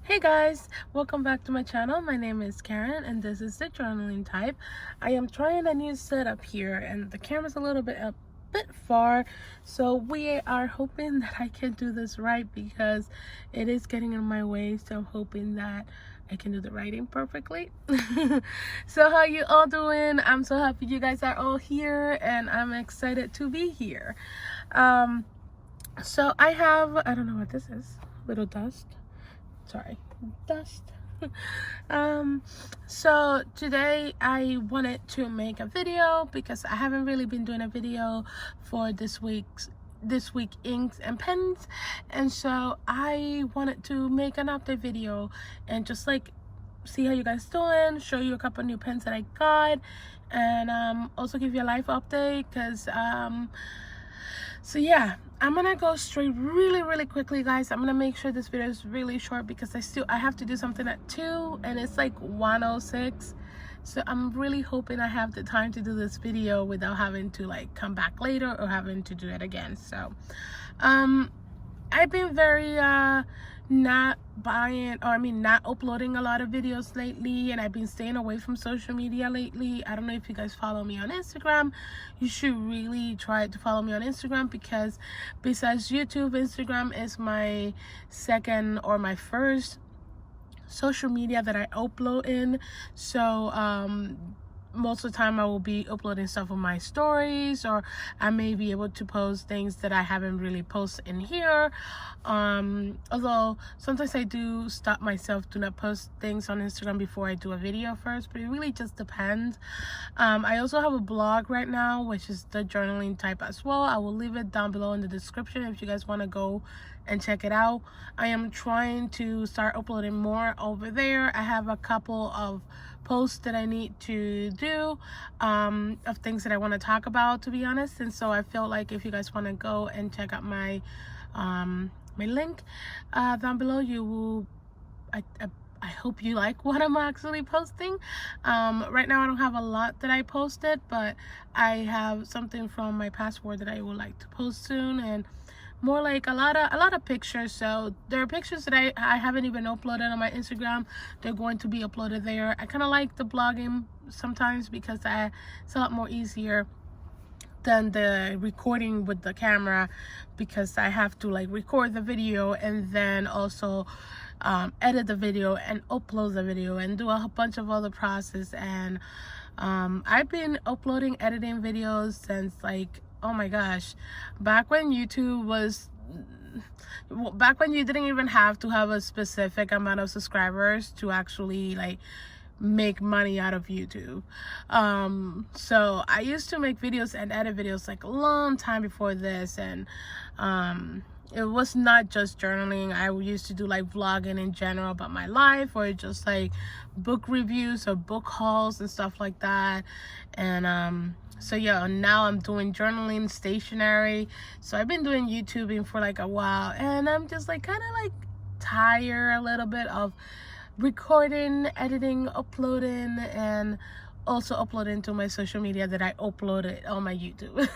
Hey guys, welcome back to my channel. My name is Karen and this is the journaling type. I am trying a new setup here and the camera's a bit far, so we are hoping that I can do this right because it is getting in my way. So I'm hoping that I can do the writing perfectly. So how you all doing? I'm so happy you guys are all here and I'm excited to be here. So I don't know what this is, little dust. Sorry, dust. So today I wanted to make a video because I haven't really been doing a video for this week inks and pens, and so I wanted to make an update video and just like see how you guys doing, show you a couple new pens that I got, and also give you a life update because so yeah, I'm gonna go straight really quickly, guys. I'm gonna make sure this video is really short because I have to do something at 2 and it's like 1:06. So I'm really hoping I have the time to do this video without having to like come back later or having to do it again. So I've been very not uploading a lot of videos lately, and I've been staying away from social media lately. I don't know if you guys follow me on Instagram. You should really try to follow me on Instagram because besides YouTube, Instagram is my second or my first social media that I upload in. So most of the time I will be uploading stuff on my stories, or I may be able to post things that I haven't really posted in here. Although sometimes I do stop myself to not post things on Instagram before I do a video first, but it really just depends. I also have a blog right now, which is the journaling type as well. I will leave it down below in the description if you guys want to go and check it out. I am trying to start uploading more over there. I have a couple of posts that I need to do of things that I want to talk about, to be honest, and so I feel like if you guys want to go and check out my my link down below, you will I hope you like what I'm actually posting. Right now I don't have a lot that I posted, but I have something from my passport that I would like to post soon, and more like a lot of pictures. So there are pictures that I haven't even uploaded on my Instagram. They're going to be uploaded there. I kind of like the blogging sometimes because it's a lot more easier than the recording with the camera, because I have to like record the video and then also edit the video and upload the video and do a bunch of other process. And I've been uploading editing videos since like, oh my gosh, back when you didn't even have to have a specific amount of subscribers to actually like make money out of YouTube. So I used to make videos and edit videos like a long time before this, and it was not just journaling. I used to do like vlogging in general about my life, or just like book reviews or book hauls and stuff like that. And so yeah, now I'm doing journaling, stationery. So I've been doing YouTubing for like a while, and I'm just like kind of like tired a little bit of recording, editing, uploading, and also uploading to my social media that I uploaded on my YouTube.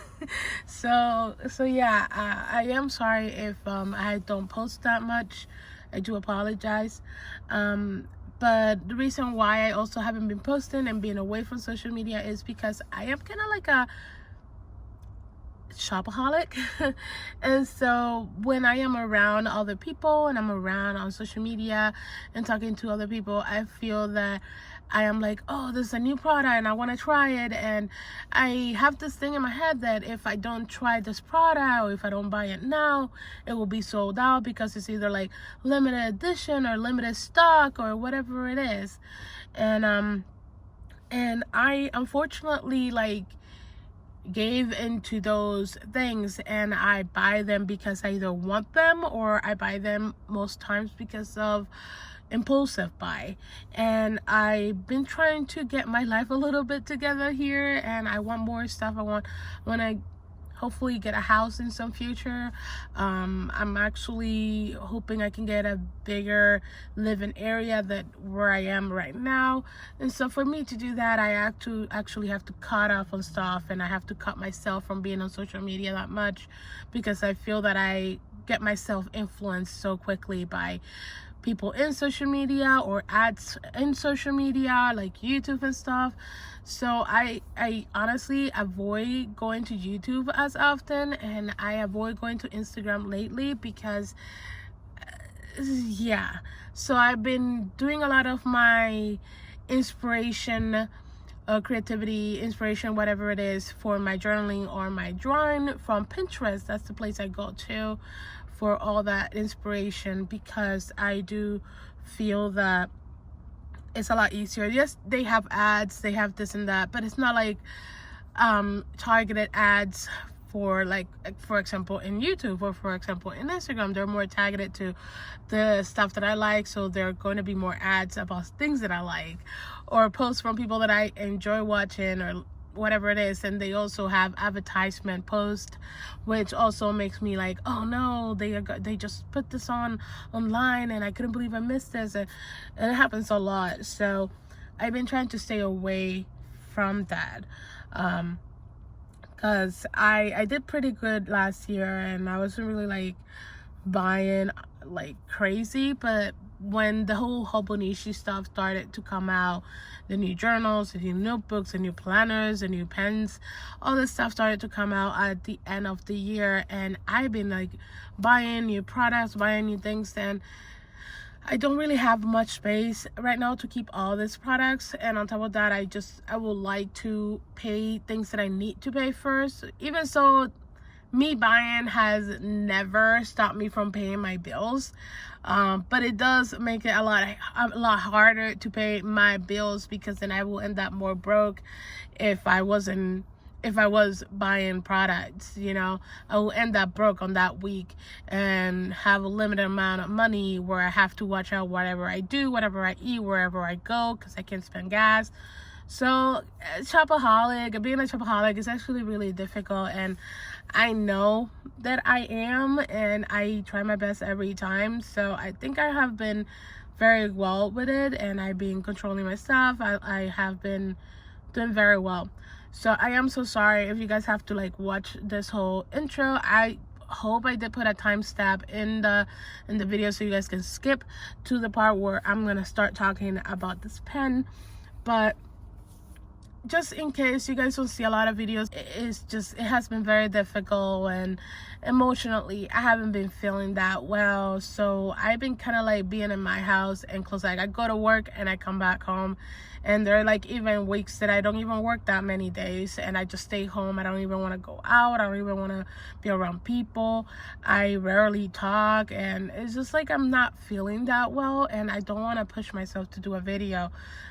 so yeah, I am sorry if I don't post that much. I do apologize. But the reason why I also haven't been posting and being away from social media is because I am kind of like a shopaholic. And so when I am around other people and I'm around on social media and talking to other people, I feel that I am like, oh, there's a new product and I want to try it, and I have this thing in my head that if I don't try this product, or if I don't buy it now, it will be sold out because it's either like limited edition or limited stock or whatever it is. And I unfortunately like gave into those things, and I buy them because I either want them, or I buy them most times because of impulsive buy. And I've been trying to get my life a little bit together here, and I want more stuff. I want to hopefully get a house in some future. I'm actually hoping I can get a bigger living area than where I am right now. And so for me to do that, I actually have to cut off on stuff, and I have to cut myself from being on social media that much, because I feel that I get myself influenced so quickly by people in social media or ads in social media like YouTube and stuff. So I honestly avoid going to YouTube as often, and I avoid going to Instagram lately because yeah. So I've been doing a lot of my inspiration, creativity, inspiration, whatever it is, for my journaling or my drawing from Pinterest. That's the place I go to for all that inspiration, because I do feel that it's a lot easier. Yes, they have ads, they have this and that, but it's not like targeted ads for, like, for example in YouTube or for example in Instagram. They're more targeted to the stuff that I like, so there are going to be more ads about things that I like, or posts from people that I enjoy watching, or whatever it is. And they also have advertisement posts, which also makes me like, oh no, they just put this online and I couldn't believe I missed this. And it happens a lot. So I've been trying to stay away from that, because I did pretty good last year and I wasn't really like buying like crazy. But when the whole Hobonichi stuff started to come out, the new journals, the new notebooks, the new planners, the new pens, all this stuff started to come out at the end of the year, and I've been like buying new products, buying new things, and I don't really have much space right now to keep all these products. And on top of that, I would like to pay things that I need to pay first. Even so, me buying has never stopped me from paying my bills, but it does make it a lot harder to pay my bills, because then I will end up more broke if I was buying products. You know, I will end up broke on that week and have a limited amount of money where I have to watch out whatever I do, whatever I eat, wherever I go, because I can't spend gas. So being a shopaholic is actually really difficult, and I know that I am, and I try my best every time. So I think I have been very well with it, and I've been controlling my stuff. I have been doing very well. So I am so sorry if you guys have to like watch this whole intro. I hope I did put a timestamp in the video so you guys can skip to the part where I'm gonna start talking about this pen. But just in case you guys don't see a lot of videos, it has been very difficult, and emotionally I haven't been feeling that well. So I've been kind of like being in my house and close. Like, I go to work and I come back home, and there are like even weeks that I don't even work that many days, and I just stay home. I don't even want to go out. I don't even want to be around people. I rarely talk, and it's just like I'm not feeling that well, and I don't want to push myself to do a video.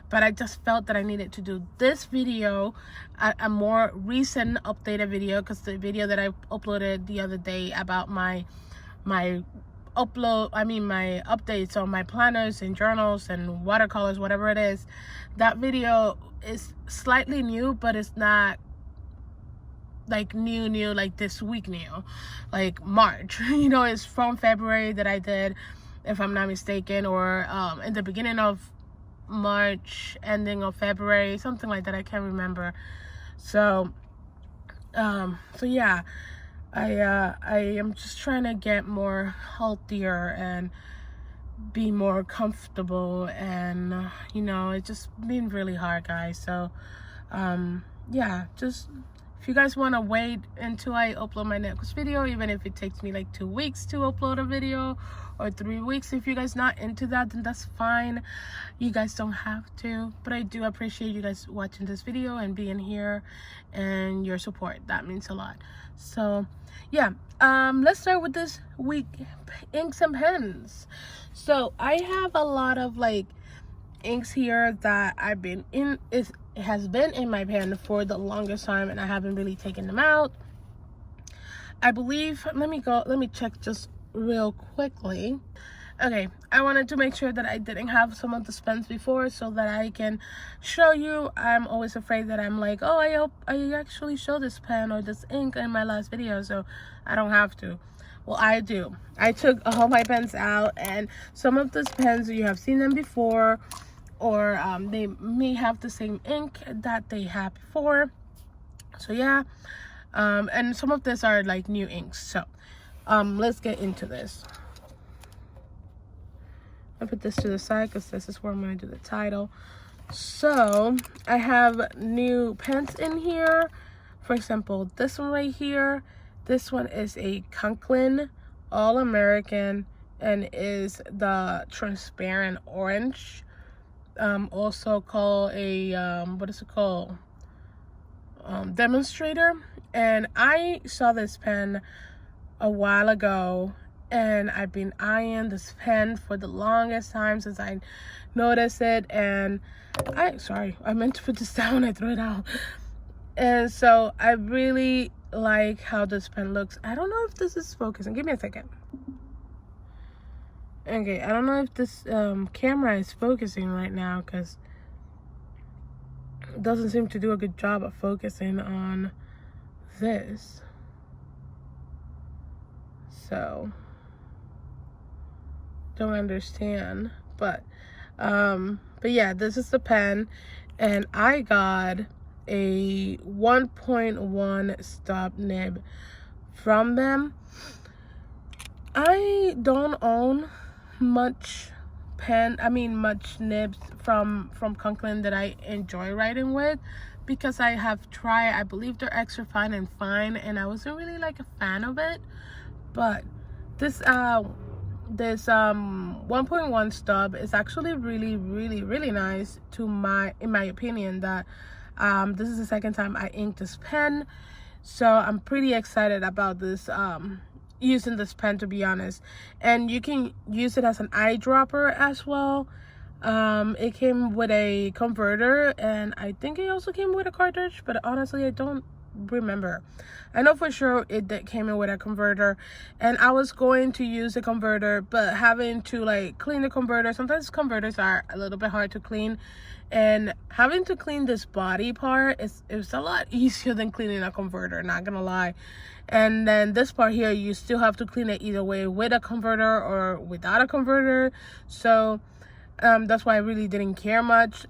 But I just felt that I needed to do this video, a more recent updated video, because the video that I uploaded the other day about my updates on my planners and journals and watercolors, whatever it is, that video is slightly new, but it's not like new like this week new, like March. You know, it's from February that I did, if I'm not mistaken, or in the beginning of March, ending of February, something like that. I can't remember. So yeah, I am just trying to get more healthier and be more comfortable, and you know, it's just been really hard, guys. So yeah, just if you guys want to wait until I upload my next video, even if it takes me like 2 weeks to upload a video, or 3 weeks, if you guys not into that, then that's fine. You guys don't have to, but I do appreciate you guys watching this video and being here and your support. That means a lot. So yeah, let's start with this week inks and pens. So I have a lot of like inks here that I've been in. It has been in my pen for the longest time, and I haven't really taken them out. I believe, let me check just real quickly. Okay, I wanted to make sure that I didn't have some of the pens before, so that I can show you. I'm always afraid that I'm like, oh, I hope I actually show this pen or this ink in my last video, so I don't have to. Well, I do. I took all my pens out, and some of these pens, you have seen them before, or they may have the same ink that they had before. So yeah, and some of these are like new inks. So let's get into this. I'll put this to the side because this is where I'm going to do the title. So I have new pens in here. For example, this one right here. This one is a Conklin All-American and is the transparent orange. Also called a, what is it called? Demonstrator. And I saw this pen a while ago, and I've been eyeing this pen for the longest time since I noticed it. And I meant to put this down, I threw it out. And so I really like how this pen looks. I don't know if this is focusing. Give me a second. Okay, I don't know if this camera is focusing right now because it doesn't seem to do a good job of focusing on this. So don't understand, but yeah, this is the pen, and I got a 1.1 stub nib from them. I don't own much nibs from Conklin that I enjoy writing with, because I have tried, I believe they're extra fine, and I wasn't really like a fan of it. But this 1.1 stub is actually really nice in my opinion. That this is the second time I inked this pen, so I'm pretty excited about this, using this pen, to be honest. And you can use it as an eyedropper as well. It came with a converter, and I think it also came with a cartridge, but honestly I don't remember. I know for sure it came in with a converter, and I was going to use a converter, but having to like clean the converter, sometimes converters are a little bit hard to clean, and having to clean this body part it's a lot easier than cleaning a converter, not gonna lie. And then this part here, you still have to clean it either way, with a converter or without a converter. So that's why I really didn't care much.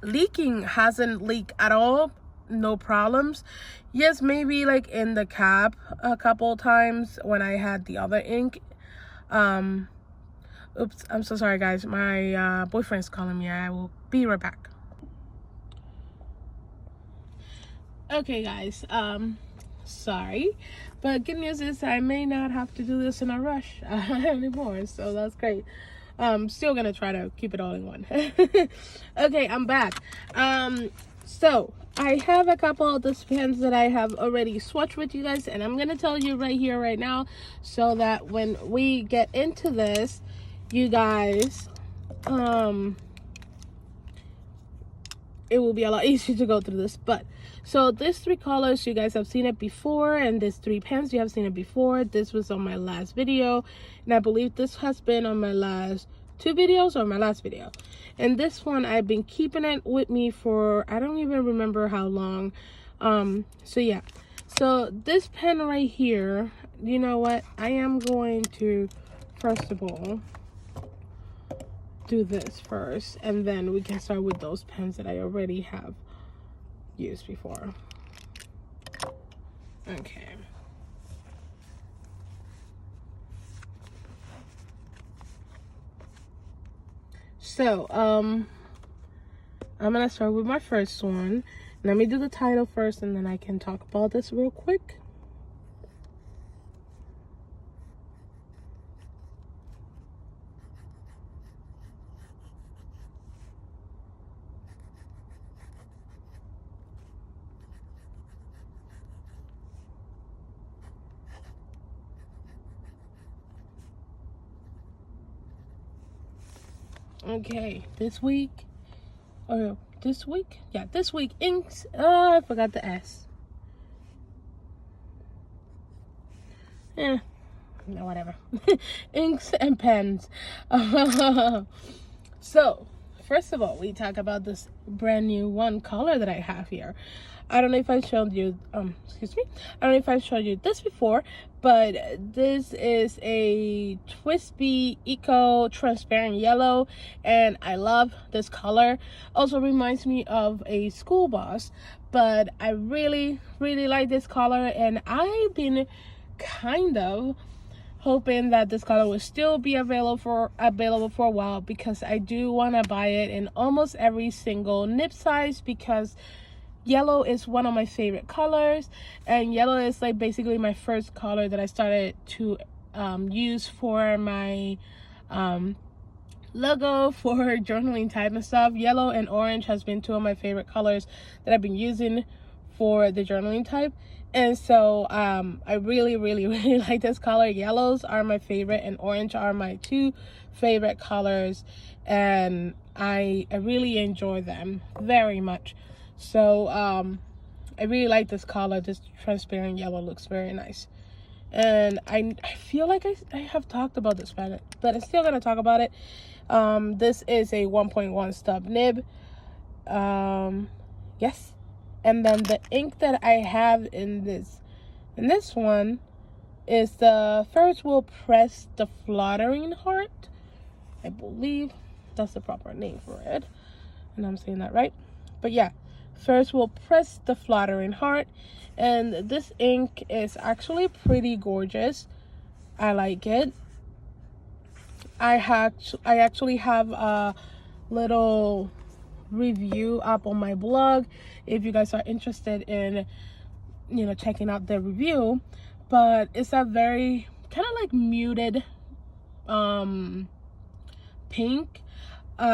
Leaking hasn't leaked at all, no problems. Yes, maybe like in the cap a couple times when I had the other ink. Oops, I'm so sorry guys, my boyfriend's calling me. I will be right back. Okay guys, sorry, but good news is I may not have to do this in a rush anymore, so that's great. Still gonna try to keep it all in one. Okay, I'm back. So I have a couple of these pens that I have already swatched with you guys, and I'm gonna tell you right here right now, so that when we get into this, you guys, it will be a lot easier to go through this. But so these three colors, you guys have seen it before, and these three pens, you have seen it before. This was on my last video, and I believe this has been on my last two videos or my last video. And this one, I've been keeping it with me for, I don't even remember how long. So yeah, so this pen right here, you know what, I am going to first of all do this first, and then we can start with those pens that I already have used before. Okay. So, I'm gonna start with my first one. Let me do the title first, and then I can talk about this real quick. Okay, this week inks, I forgot the S. No, whatever. Inks and pens. So first of all, we talk about this brand new one color that I have here. I don't know if I showed you, excuse me, I don't know if I showed you this before, but this is a TWSBI Eco Transparent Yellow, and I love this color. Also reminds me of a school bus, but I really like this color, and I've been kind of hoping that this color will still be available for a while, because I do want to buy it in almost every single nib size, because yellow is one of my favorite colors, and yellow is like basically my first color that I started to use for my logo for journaling type and stuff. Yellow and orange has been two of my favorite colors that I've been using for the journaling type. And so I really like this color. Yellows are my favorite and orange are my two favorite colors, and I really enjoy them very much. So I really like this color. This transparent yellow looks very nice. And I feel like I have talked about this palette, but I'm still gonna talk about it. This is a 1.1 stub nib. Yes. And then the ink that I have in this one is the Ferris will press the Fluttering heart. I believe that's the proper name for it, and I'm saying that right. But yeah, Ferris will press the Fluttering heart, and this ink is actually pretty gorgeous. I like it. I actually have a little review up on my blog if you guys are interested in, you know, checking out the review. But it's a very kind of like muted pink.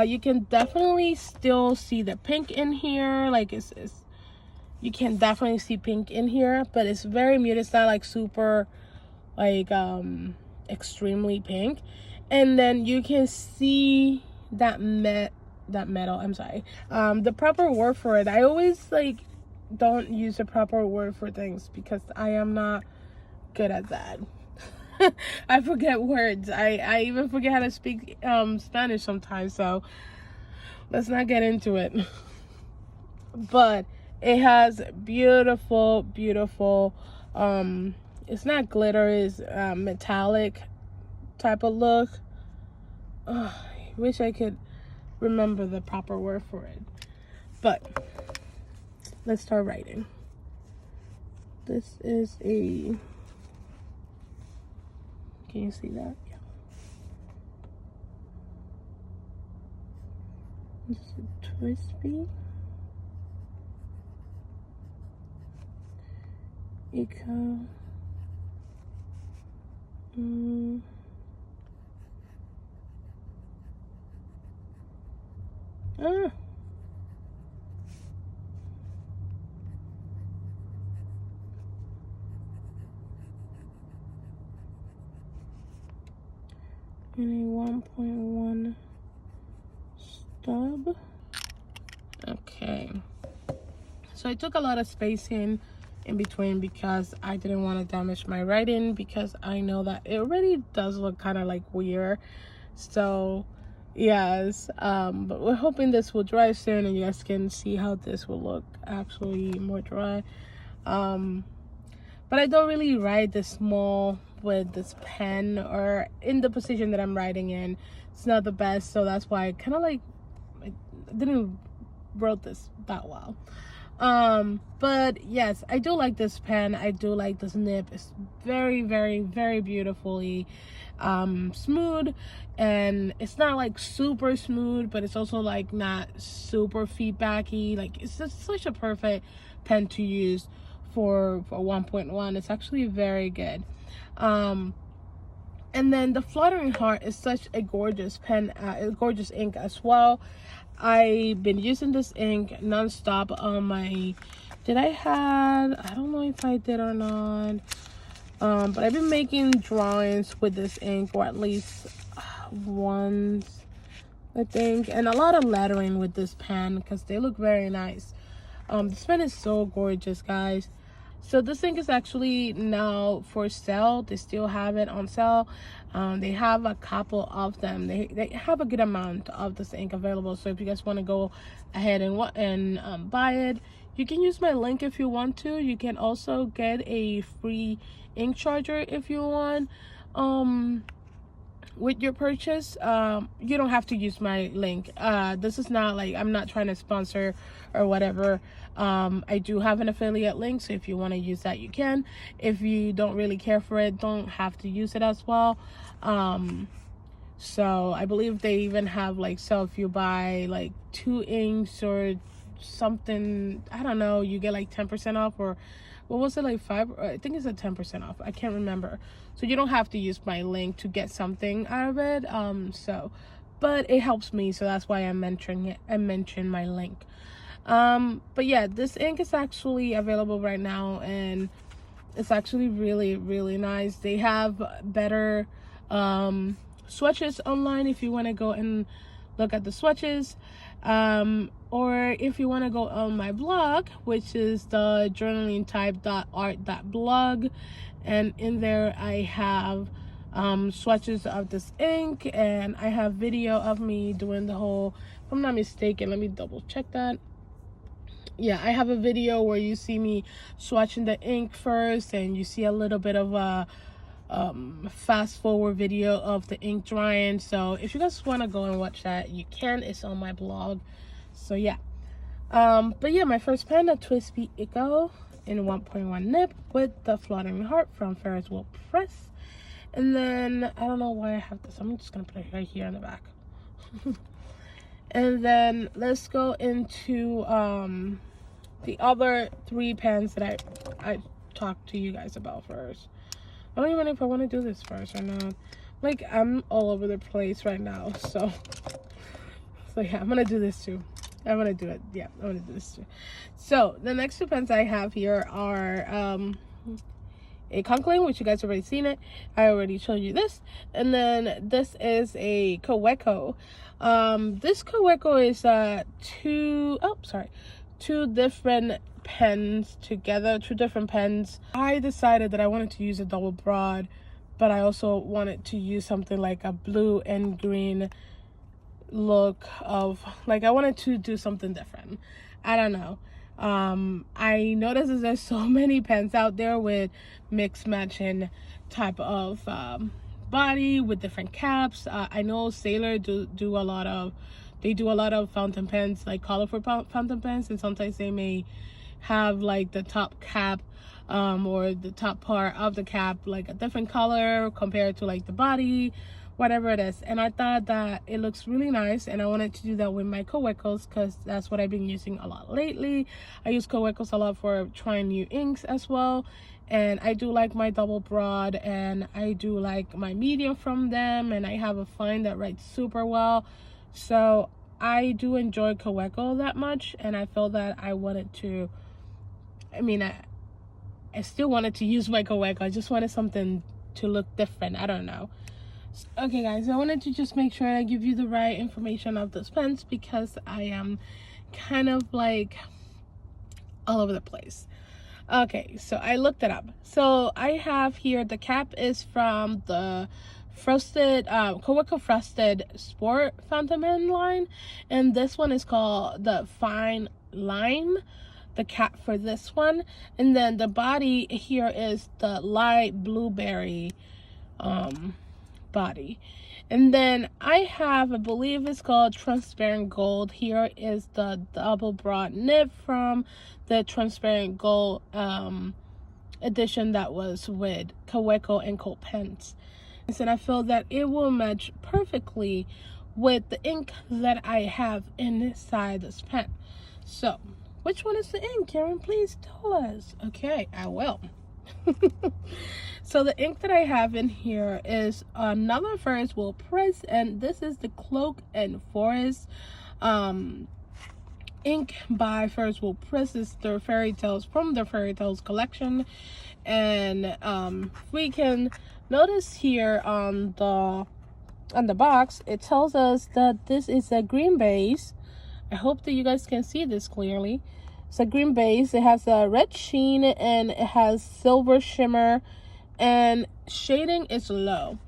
You can definitely still see the pink in here. Like it's you can definitely see pink in here, but it's very muted. It's not like super like extremely pink. And then you can see that metal, I'm sorry, the proper word for it. I always like don't use the proper word for things because I am not good at that. I forget words. I even forget how to speak Spanish sometimes, so let's not get into it. But it has beautiful it's not glitter, it's metallic type of look. I wish I could remember the proper word for it. But let's start writing. This is a, can you see that? Yeah. This is a TWSBI Eco in a 1.1 stub. Okay, so I took a lot of spacing in between because I didn't want to damage my writing, because I know that it already does look kind of like weird. So yes, but we're hoping this will dry soon and you guys can see how this will look actually more dry. But I don't really write this small with this pen, or in the position that I'm writing in, it's not the best. So that's why I kind of like, I didn't wrote this that well. But yes, I do like this pen. I do like this nib. It's very beautifully smooth, and it's not like super smooth, but it's also like not super feedbacky. Like it's just such a perfect pen to use for 1.1. It's actually very good. And then the Fluttering heart is such a gorgeous pen, a gorgeous ink as well. I've been using this ink non-stop on my, I don't know if I did or not, but I've been making drawings with this ink, or at least once, I think, and a lot of lettering with this pen because they look very nice. This pen is so gorgeous, guys. So this ink is actually now for sale. They still have it on sale. They have a couple of them. They have a good amount of this ink available. So if you guys want to go ahead and buy it, you can use my link if you want to. You can also get a free ink charger if you want. with your purchase, you don't have to use my link. This is not like, I'm not trying to sponsor or whatever. I do have an affiliate link, so if you want to use that, you can. If you don't really care for it, don't have to use it as well. So I believe they even have like, so if you buy like 2 inks or something, I don't know, you get like 10% off, or what was it, like 5? I think it's a 10% off. I can't remember. So you don't have to use my link to get something out of it. So, but it helps me, so that's why I'm mentioning it. I mentioned my link. But yeah, this ink is actually available right now, and it's actually really, really nice. They have better swatches online if you want to go and look at the swatches, or if you want to go on my blog, which is the journalingtype.art.blog, and in there I have swatches of this ink, and I have video of me doing the whole, if I'm not mistaken, let me double check that. Yeah, I have a video where you see me swatching the ink first, and you see a little bit of a fast forward video of the ink drying. So if you guys want to go and watch that, you can. It's on my blog. So yeah, but yeah, my first pen, a TWSBI Eco in 1.1 nib with the Fluttering heart from Ferris Press. And then I don't know why I have this, I'm just gonna put it right here in the back. And then let's go into the other 3 pens that I talked to you guys about first. I don't even know if I want to do this first or not. Like, I'm all over the place right now, so yeah, I'm gonna do this too. I'm gonna do it. Yeah, I'm gonna do this too. So the next 2 pens I have here are a Conklin, which you guys already seen it. I already showed you this. And then this is a Kaweco. This Kaweco is 2 different pens together, 2 different pens. I decided that I wanted to use a double broad, but I also wanted to use something like a blue and green look of, like, I wanted to do something different. I don't know. I noticed that there's so many pens out there with mixed matching type of body with different caps. I know Sailor do a lot of fountain pens, like colorful fountain pens, and sometimes they may have like the top cap or the top part of the cap like a different color compared to like the body, whatever it is. And I thought that it looks really nice, and I wanted to do that with my Kawecos because that's what I've been using a lot lately. I use Kawecos a lot for trying new inks as well, and I do like my double broad, and I do like my medium from them, and I have a fine that writes super well. So I do enjoy Kaweco that much, and I felt that I wanted to, I still wanted to use my Kaweco. I just wanted something to look different. I don't know. Okay guys, I wanted to just make sure I give you the right information of those pens because I am kind of like all over the place. Okay, so I looked it up. So I have here, the cap is from the frosted Kaweco Frosted Sport fountain pen line, and this one is called the Fine Lime, the cap for this one. And then the body here is the light blueberry body. And then I have, I believe it's called Transparent Gold. Here is the double broad nib from the Transparent Gold edition that was with Kaweco and Cold pens. And I feel that it will match perfectly with the ink that I have inside this pen. So which one is the ink, Karen? Please tell us. Okay, I will. So the ink that I have in here is another Ferris Press, and this is the Cloak and Forest ink by Ferris Press. It's the Fairy Tales from the Fairy Tales collection. And we can notice here on the box, it tells us that this is a green base. I hope that you guys can see this clearly. It's a green base. It has a red sheen and it has silver shimmer, and shading is low.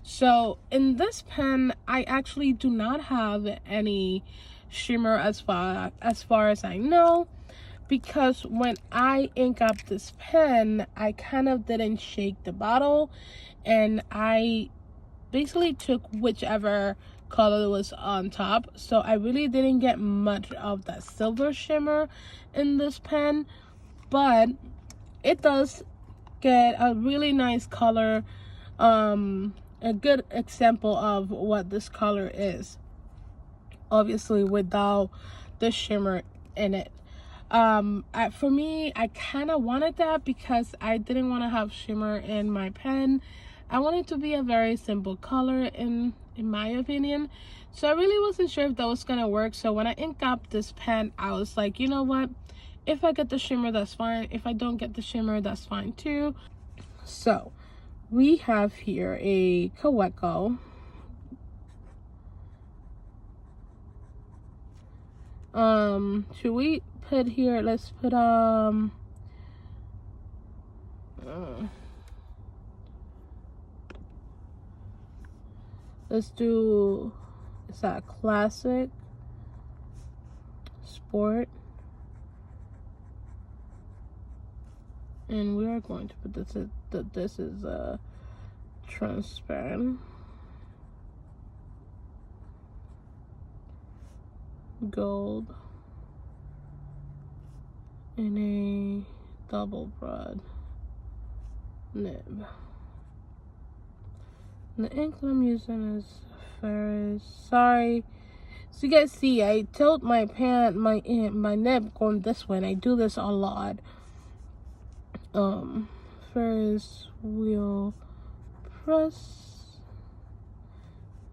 So in this pen, I actually do not have any shimmer as far as I know, because when I ink up this pen, I kind of didn't shake the bottle, and I basically took whichever color was on top, so I really didn't get much of that silver shimmer in this pen, but it does get a really nice color, a good example of what this color is, obviously without the shimmer in it. For me, I kind of wanted that because I didn't want to have shimmer in my pen. I wanted it to be a very simple color in my opinion, so I really wasn't sure if that was gonna work. So when I inked up this pen, I was like, you know what, if I get the shimmer, that's fine. If I don't get the shimmer, that's fine too. So we have here a Kaweco. Should we put here, let's put let's do, is that classic sport, and we are going to put this is transparent gold in a double broad nib. And the ink that I'm using is Ferris. Sorry, so you guys see, I tilt my pen, my nib going this way, and I do this a lot. Ferris wheel press,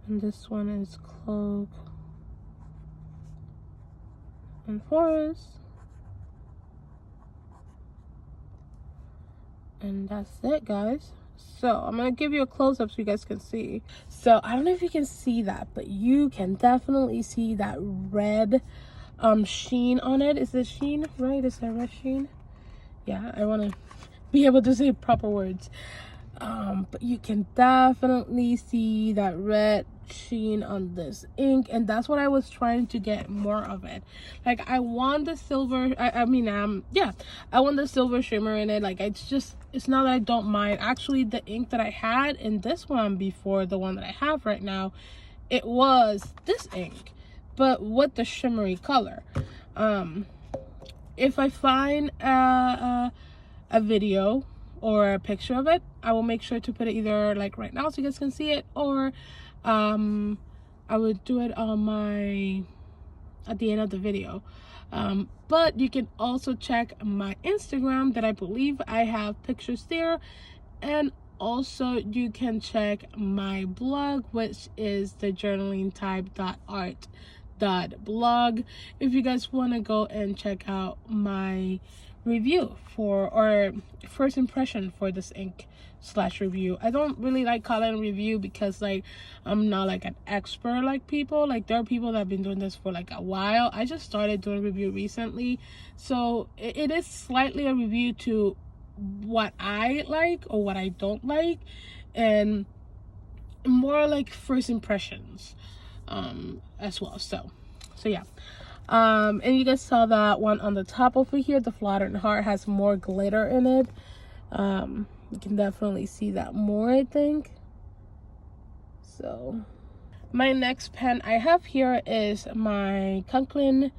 and this one is Cloak and Forest, and that's it, guys. So I'm gonna give you a close-up so you guys can see. So I don't know if you can see that, but you can definitely see that red sheen on it. Is it sheen, right? Is that red sheen? Yeah, I want to be able to say proper words. But you can definitely see that red sheen on this ink, and that's what I was trying to get more of it. Like, I want the silver, I want the silver shimmer in it. Like, it's not that I don't mind. Actually, the ink that I had in this one before the one that I have right now, it was this ink, but with the shimmery color. If I find a video or a picture of it, I will make sure to put it either like right now so you guys can see it, or I would do it on at the end of the video. But you can also check my Instagram, that I believe I have pictures there, and also you can check my blog, which is the journalingtype.art.blog, if you guys want to go and check out my review or first impression for this ink / review. I don't really like calling review because, like, I'm not like an expert like people. Like, there are people that have been doing this for like a while. I just started doing review recently, so it is slightly a review to what I like or what I don't like, and more like first impressions as well. So yeah. And you guys saw that one on the top over here, the flattened heart has more glitter in it. You can definitely see that more, I think. So my next pen I have here is my Conklin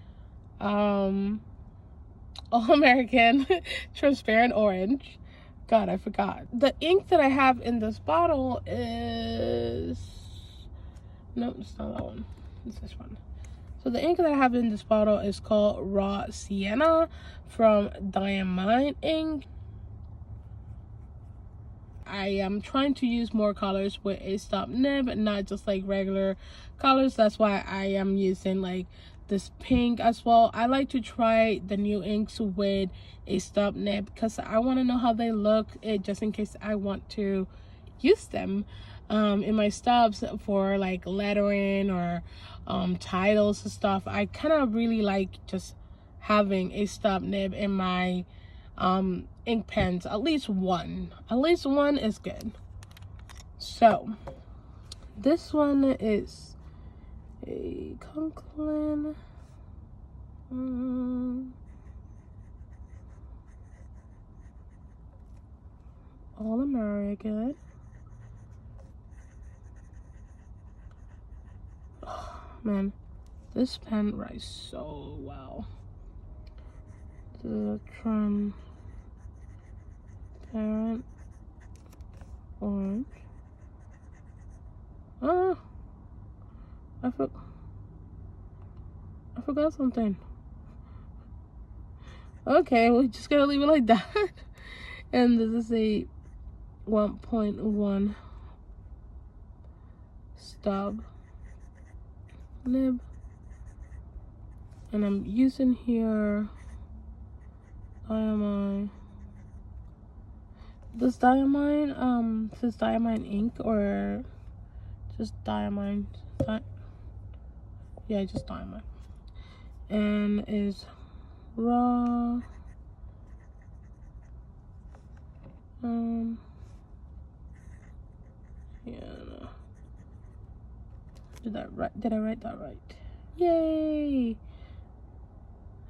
All-American Transparent Orange. God, I forgot. The ink that I have in this bottle is, no, it's not that one, it's this one. So the ink that I have in this bottle is called Raw Sienna from Diamond Ink. I am trying to use more colors with a stub nib, not just like regular colors. That's why I am using like this pink as well. I like to try the new inks with a stub nib because I want to know how they look, just in case I want to use them in my stubs for like lettering or titles and stuff. I kind of really like just having a stub nib in my ink pens. At least one is good. So this one is a Concklin All-American. man, this pen writes so well. The transparent orange. Oh, I forgot something. Okay, we're just gonna leave it like that. And this is a 1.1 stub nib, and I'm using here diamine. Does diamine says diamine ink or just diamine? Yeah, just diamine. And is raw. Yeah. Did I write that right? Yay!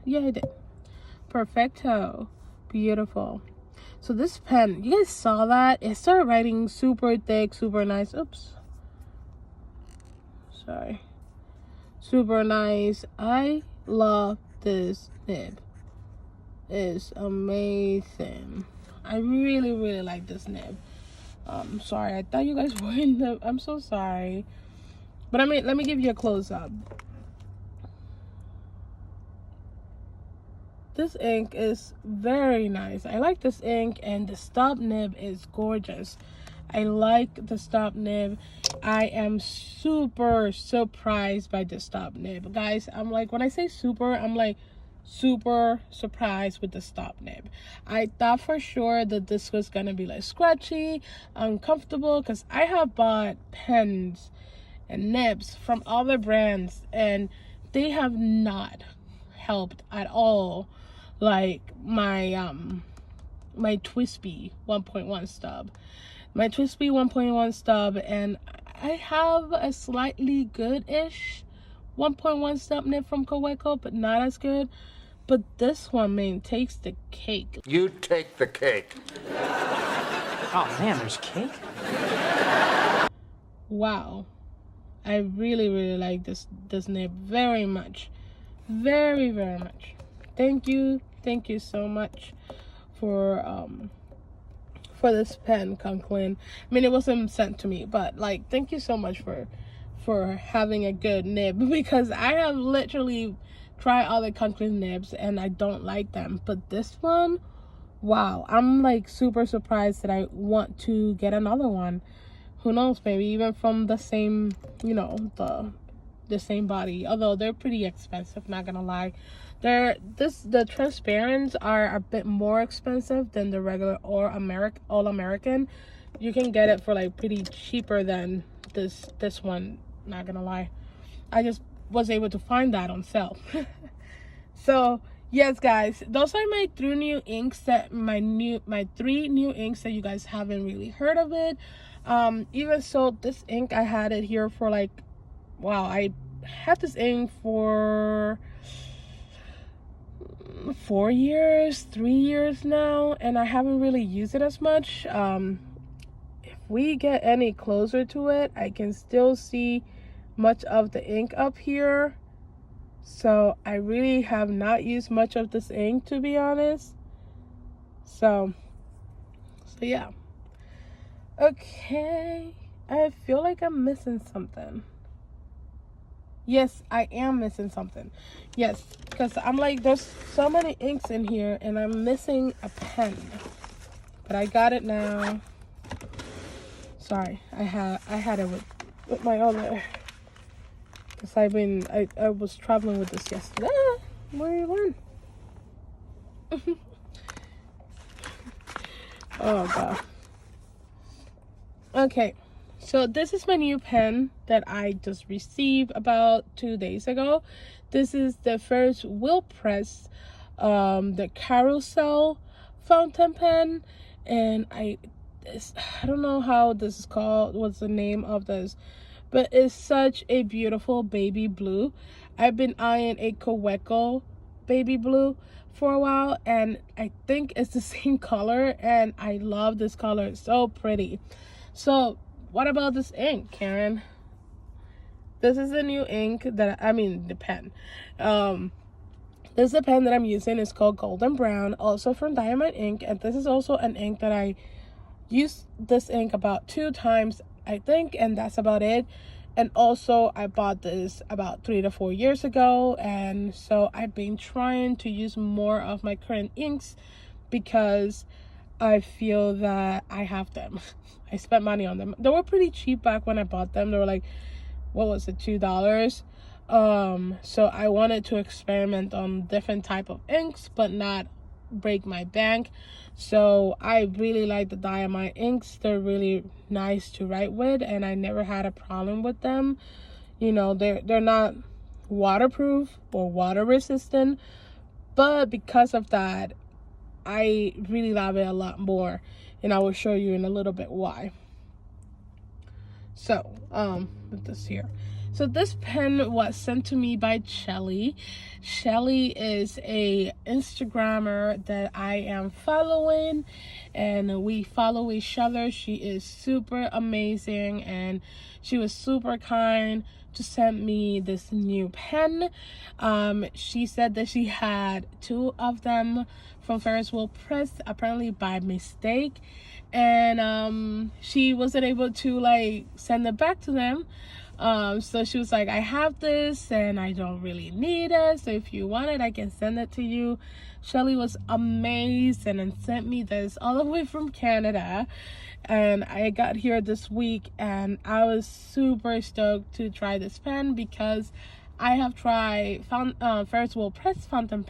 Yeah, I did. Perfecto. Beautiful. So this pen, you guys saw that? It started writing super thick, super nice. Oops. Sorry. Super nice. I love this nib. It's amazing. I really, really like this nib. Sorry, I thought you guys were in the... I'm so sorry. But I mean, let me give you a close-up. This ink is very nice. I like this ink, and the stub nib is gorgeous. I like the stub nib. I am super surprised by the stub nib. Guys, I'm like, when I say super, I'm like super surprised with the stub nib. I thought for sure that this was gonna be like scratchy, uncomfortable, because I have bought pens and nibs from other brands and they have not helped at all, like my my TWSBI 1.1 stub. My TWSBI 1.1 stub, and I have a slightly good-ish 1.1 stub nib from Kaweco, but not as good. But this one, man, takes the cake. You take the cake. Oh man, there's cake? Wow. I really, really like this nib very much. Very, very much. Thank you so much for this pen, Concklin. I mean, it wasn't sent to me, but like, thank you so much for having a good nib, because I have literally tried other Concklin nibs and I don't like them, but this one, wow, I'm like super surprised that I want to get another one. Who knows, maybe even from the same, you know, the same body, although they're pretty expensive, not gonna lie. The transparents are a bit more expensive than the regular or all American. You can get it for like pretty cheaper than this one, not gonna lie. I just was able to find that on sale. So yes, guys, those are my three new inks that my three new inks that you guys haven't really heard of it. Even so, this ink, I had it here for like, wow, I had this ink for 4 years, 3 years now, and I haven't really used it as much. If we get any closer to it, I can still see much of the ink up here. So I really have not used much of this ink, to be honest. So yeah. Okay, I feel like I'm missing something. Yes, I am missing something. Yes, because I'm like, there's so many inks in here and I'm missing a pen. But I got it now. Sorry, I had it with my other, because I was traveling with this yesterday. Where are you going? Oh god. Okay, so this is my new pen that I just received about 2 days ago. This is the Ferris wheel press, the Carousel fountain pen, and I don't know how this is called, what's the name of this, but it's such a beautiful baby blue. I've been eyeing a Kaweco baby blue for a while, and I think it's the same color, and I love this color. It's so pretty. So what about this ink, Karen? This is the new ink that I mean the pen. This is the pen that I'm using. It's called Golden Brown, also from Diamond Ink, and this is also an ink that I used this ink about 2 times, I think, and that's about it. And also I bought this about 3 to 4 years ago, and so I've been trying to use more of my current inks because I feel that I have them. I spent money on them. They were pretty cheap back when I bought them. They were like, what was it, $2? So I wanted to experiment on different type of inks but not break my bank. So I really like the diamond inks. They're really nice to write with, and I never had a problem with them. You know, they're not waterproof or water resistant, but because of that, I really love it a lot more, and I will show you in a little bit why. So with this here, so this pen was sent to me by Shelly. Shelly is a Instagrammer that I am following, and we follow each other. She is super amazing, and she was super kind to send me this new pen. She said that she had 2 of them from Ferris Press, apparently by mistake, and she wasn't able to like send it back to them. So she was like, I have this and I don't really need it, so if you want it I can send it to you. Shelly was amazing and sent me this all the way from Canada, and I got here this week and I was super stoked to try this pen because I have tried Ferris Press fountain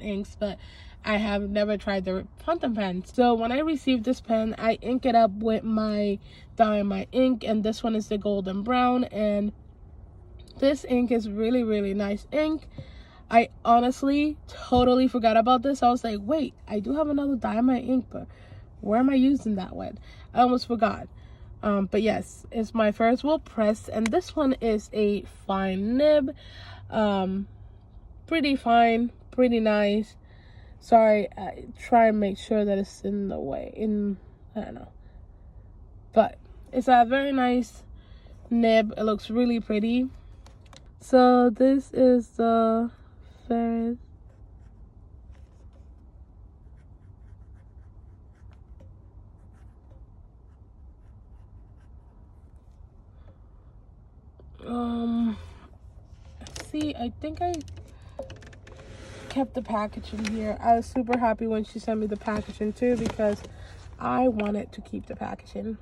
inks, but I have never tried their fountain pens. So when I received this pen, I ink it up with my diamond ink, and this one is the Golden Brown, and this ink is really, really nice ink. I honestly totally forgot about this. I was like, wait, I do have another diamond ink, but where am I using that one? I almost forgot. But yes, it's my Ferris Press, and this one is a fine nib. Pretty fine, pretty nice. Sorry, I try and make sure that it's in the way, I don't know. But it's a very nice nib. It looks really pretty. So this is the Ferris. See, I think I kept the packaging here. I was super happy when she sent me the packaging too, because I wanted to keep the packaging.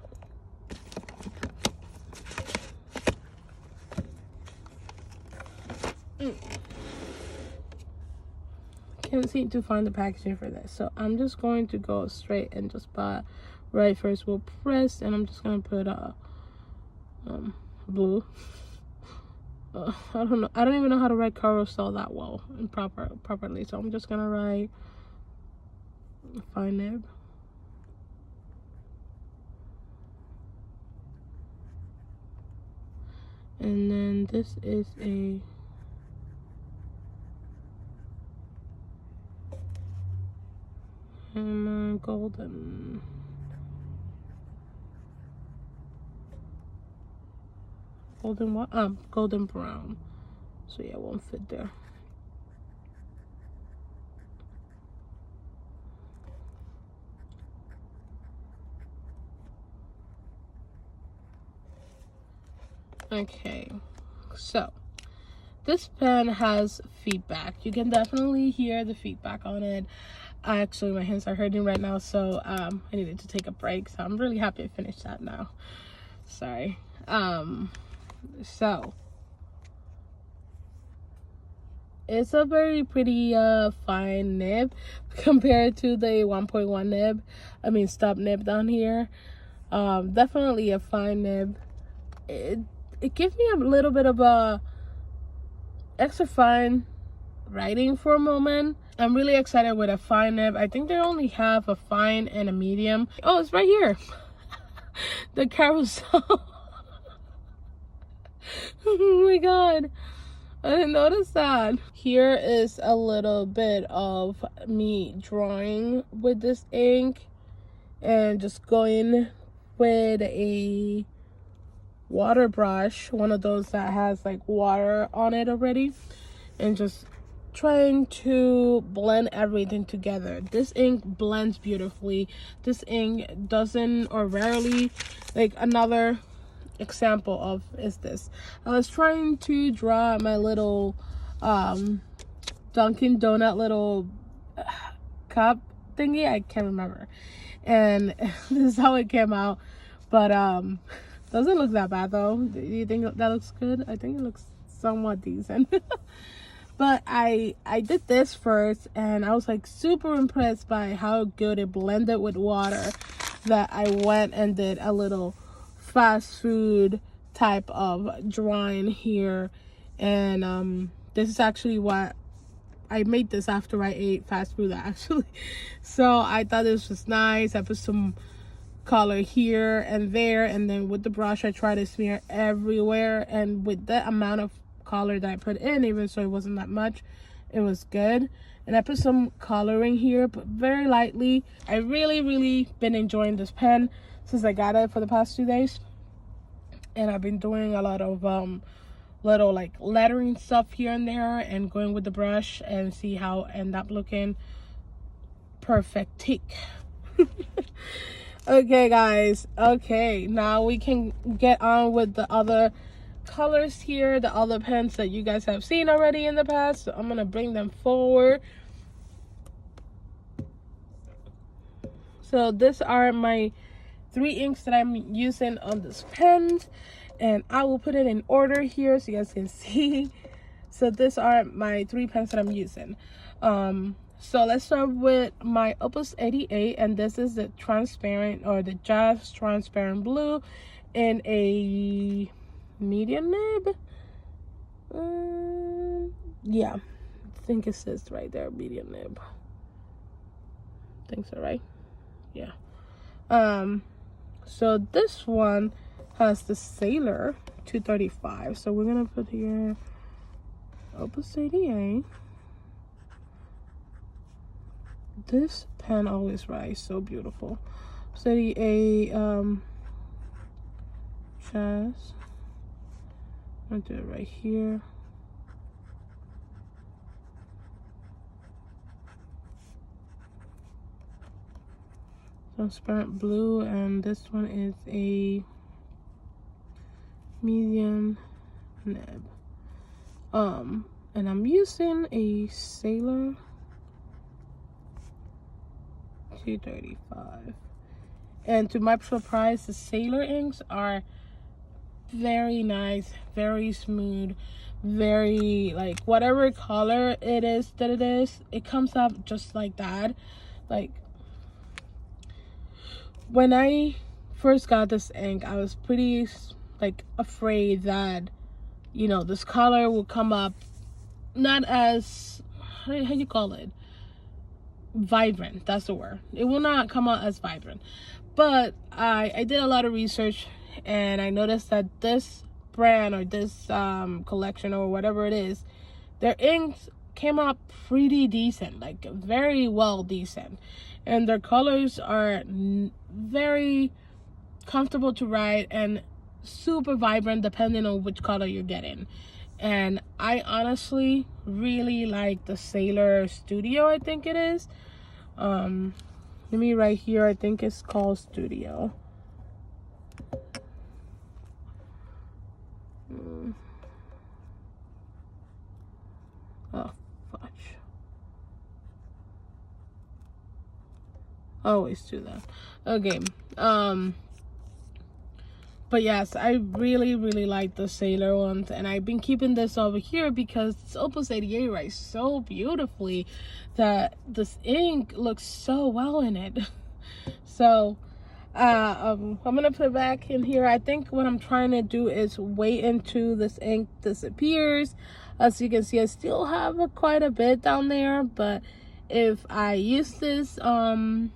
Can't seem to find the packaging for this, so I'm just going to go straight and just buy right Ferris Press, and I'm just gonna put blue. I don't know. I don't even know how to write Carousel that well and properly, so I'm just gonna write fine nib. And then this is a golden. Golden what? Golden brown. So yeah, it won't fit there. Okay, so this pen has feedback. You can definitely hear the feedback on it. Actually, my hands are hurting right now, so I needed to take a break. So I'm really happy I finished that now. Sorry. So it's a very pretty fine nib compared to the 1.1 nib. Stub nib down here. Definitely a fine nib. It gives me a little bit of a extra fine writing for a moment. I'm really excited with a fine nib. I think they only have a fine and a medium. Oh, it's right here. The Carousel. Oh my god, I didn't notice that. Here is a little bit of me drawing with this ink and just going with a water brush, one of those that has like water on it already, and just trying to blend everything together. This ink blends beautifully. This ink doesn't, or rarely, like another example of is this. I was trying to draw my little Dunkin' Donut little cup thingy. I can't remember, and this is how it came out. But doesn't look that bad though. Do you think that looks good? I think it looks somewhat decent. But I did this first, and I was like super impressed by how good it blended with water, that I went and did a little fast food type of drawing here. And this is actually what I made this after I ate fast food actually. So I thought this was nice. I put some color here and there, and then with the brush I try to smear everywhere, and with the amount of color that I put in, even so it wasn't that much, it was good. And I put some coloring here, but very lightly. I really been enjoying this pen since I got it for the past 2 days, and I've been doing a lot of little like lettering stuff here and there, and going with the brush and see how it end up looking perfect. Okay guys, okay, now we can get on with the other colors here, the other pens that you guys have seen already in the past. So I'm gonna bring them forward. So these are my 3 inks that I'm using on this pen, and I will put it in order here so you guys can see. So these are my 3 pens that I'm using. So let's start with my Opus 88, and this is the transparent, or the Jazz Transparent Blue in a medium nib. Yeah, I think it says right there, medium nib. I think so, right? Yeah. So this one has the Sailor 235. So we're gonna put here Opus 88. This pen always writes so beautiful. 88 Jazz. I'm gonna do it right here. Transparent blue, and this one is a medium nib. And I'm using a Sailor 235. And to my surprise, the Sailor inks are very nice, very smooth, very like whatever color it is that it is, it comes up just like that. Like when I first got this ink, I was pretty like afraid that, you know, this color will come up not as, how do you call it, vibrant. That's the word. It will not come out as vibrant. But I did a lot of research, and I noticed that this brand, or this collection, or whatever it is, their inks came out pretty decent, like very well decent, and their colors are very comfortable to write and super vibrant depending on which color you're getting. And I honestly really like the Sailor Studio, I think it is. Let me right here, I think it's called Studio. Oh, fudge. I always do that. Okay. But yes, I really like the Sailor ones, and I've been keeping this over here because this Opus 88 writes so beautifully that this ink looks so well in it. So I'm gonna put it back in here. I think what I'm trying to do is wait until this ink disappears. As you can see, I still have quite a bit down there, but if I use this, I'm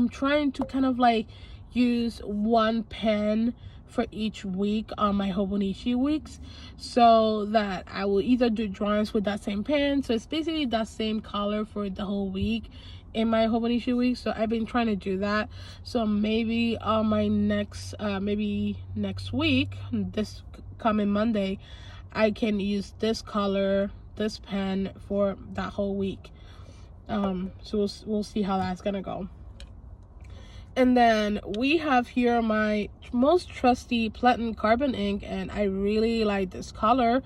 trying to kind of like use one pen for each week on my Hobonichi weeks, so that I will either do drawings with that same pen, so it's basically that same color for the whole week, in my Hobonichi week, so I've been trying to do that. So maybe on my next maybe next week, this coming Monday, I can use this color, this pen for that whole week. So we'll see how that's gonna go. And then we have here my most trusty platinum carbon ink, and I really like this color.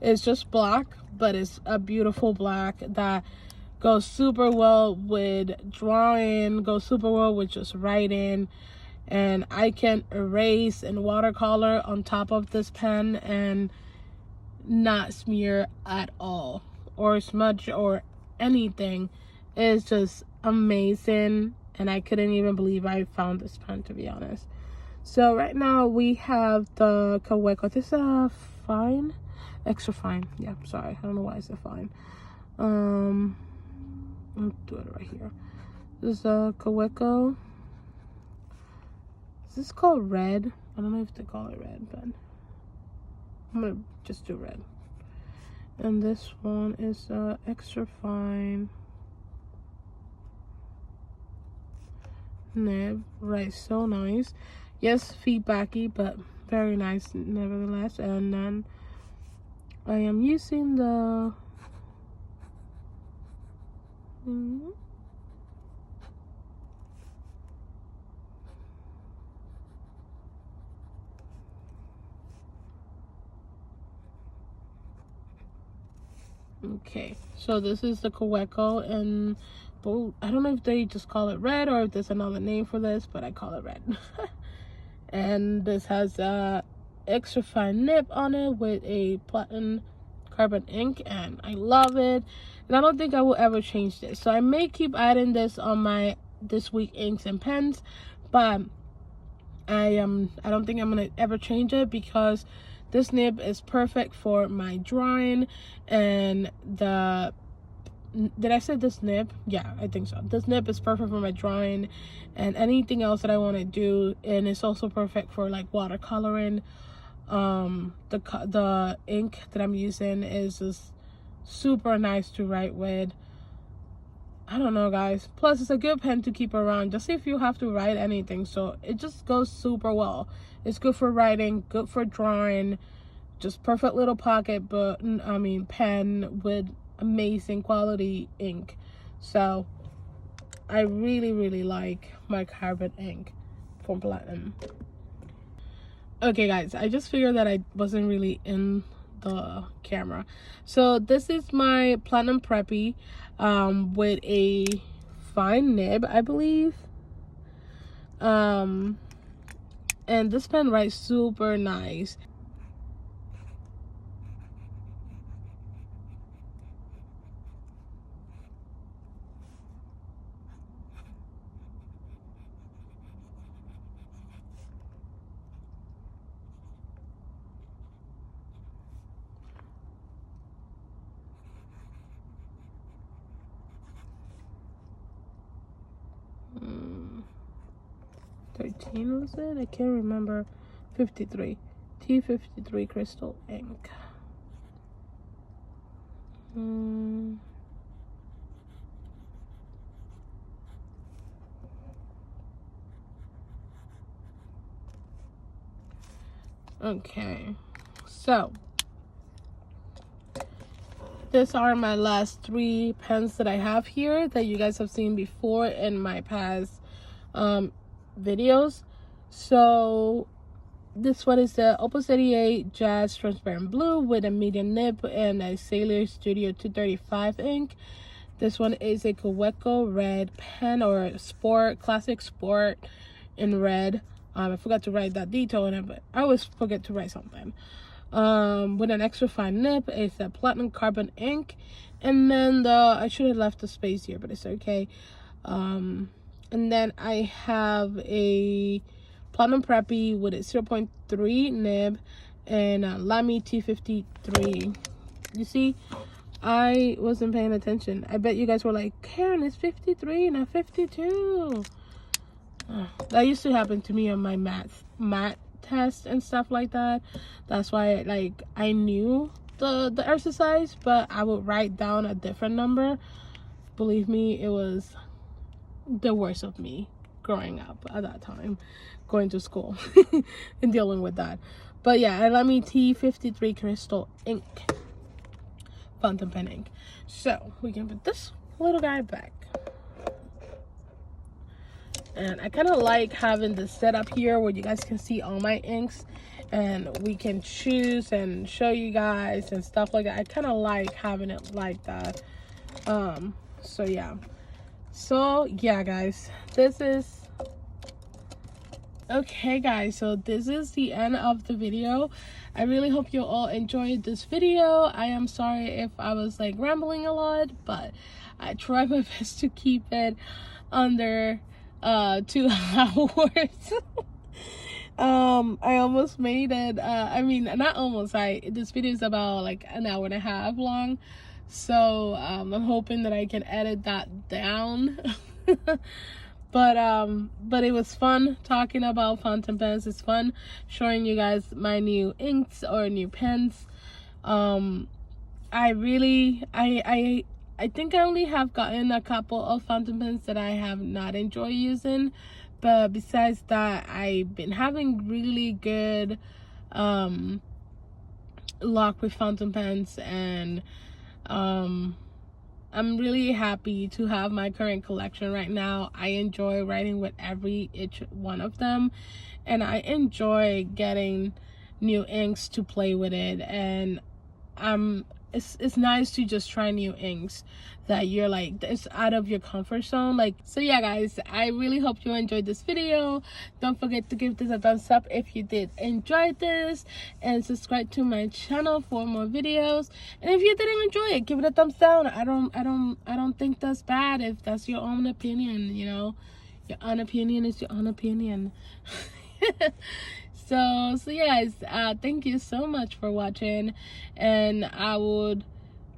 It's just black, but it's a beautiful black that goes super well with drawing, goes super well with just writing. And I can erase and watercolor on top of this pen and not smear at all or smudge or anything. It's just amazing, and I couldn't even believe I found this pen, to be honest. So right now we have the Kaweco. This is a fine, extra fine. Yeah, sorry, I don't know why it's a fine. I'll do it right here. This is a Kaweco. Is this called red? I don't know if they call it red, but I'm gonna just do red. And this one is extra fine nib. Right, so nice. Yes, feedbacky, but very nice nevertheless. And then I am using the okay, so this is the Kaweco, and I don't know if they just call it red or if there's another name for this, but I call it red. And this has a extra fine nib on it with a platinum carbon ink, and I love it. And I don't think I will ever change this, so I may keep adding this on my this week inks and pens, but I don't think I'm gonna ever change it, because this nib is perfect for my drawing. And did I say this nib? Yeah, I think so. This nib is perfect for my drawing and anything else that I want to do, and it's also perfect for like watercoloring. The ink that I'm using is just super nice to write with. I don't know, guys. Plus, it's a good pen to keep around just if you have to write anything. So it just goes super well. It's good for writing, good for drawing, just perfect little pocket, but pen with amazing quality ink. So I really like my carbon ink from Platinum. Okay guys, I just figured that I wasn't really in the camera. So this is my Platinum Preppy with a fine nib, I believe. And this pen writes super nice. Hmm. 13 was it? I can't remember. 53. T53 crystal ink. Okay, so these are my last 3 pens that I have here that you guys have seen before in my past videos. So this one is the Opus 88 Jazz Transparent Blue with a medium nib and a Sailor Studio 235 ink. This one is a Kaweco red pen, or sport, classic sport in red. I forgot to write that detail in it, but I always forget to write something. With an extra fine nib. It's a platinum carbon ink, and then I should have left the space here, but it's okay. And then I have a Platinum Preppy with a 0.3 nib and a Lamy T53. You see, I wasn't paying attention. I bet you guys were like, Karen, it's 53, not 52. That used to happen to me on my math test and stuff like that. That's why I knew the exercise, but I would write down a different number. Believe me, it was the worst of me growing up at that time, going to school and dealing with that. But yeah, I love me T53 crystal ink, fountain pen ink. So we can put this little guy back. And I kind of like having this setup here where you guys can see all my inks and we can choose and show you guys and stuff like that. I kind of like having it like that. So yeah guys, this is okay guys, so this is the end of the video. I really hope you all enjoyed this video. I am sorry if I was like rambling a lot, but I tried my best to keep it under 2 hours. I almost made it, I mean, not almost, this video is about like an hour and a half long, so I'm hoping that I can edit that down. But it was fun talking about fountain pens. It's fun showing you guys my new inks or new pens. I think I only have gotten a couple of fountain pens that I have not enjoyed using, but besides that, I've been having really good luck with fountain pens, and I'm really happy to have my current collection right now. I enjoy writing with each one of them, and I enjoy getting new inks to play with it. And it's nice to just try new inks that you're like, it's out of your comfort zone. Like, so yeah guys, I really hope you enjoyed this video. Don't forget to give this a thumbs up if you did enjoy this, and subscribe to my channel for more videos. And if you didn't enjoy it, give it a thumbs down. I don't think that's bad if that's your own opinion, you know. Your own opinion is your own opinion. So yeah guys, thank you so much for watching, and I would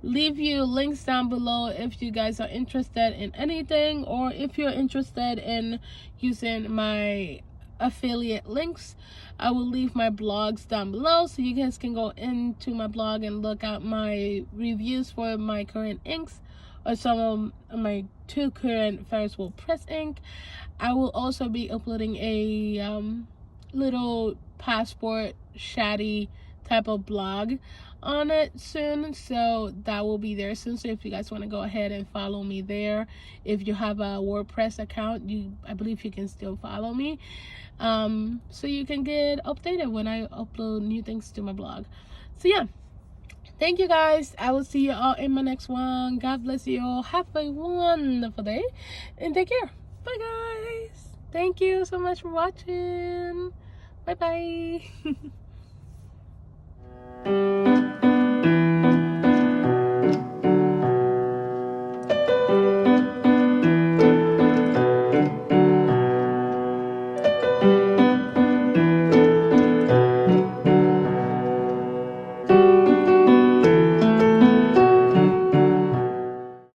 leave you links down below if you guys are interested in anything, or if you're interested in using my affiliate links. I will leave my blogs down below, so you guys can go into my blog and look at my reviews for my current inks, or some of my 2 current Ferris wheel press ink. I will also be uploading a little passport shady type of blog on it soon, so that will be there soon. So if you guys want to go ahead and follow me there, if you have a WordPress account, I believe you can still follow me, so you can get updated when I upload new things to my blog. So yeah, thank you guys. I will see you all in my next one. God bless you all. Have a wonderful day and take care. Bye guys. Thank you so much for watching. Bye bye.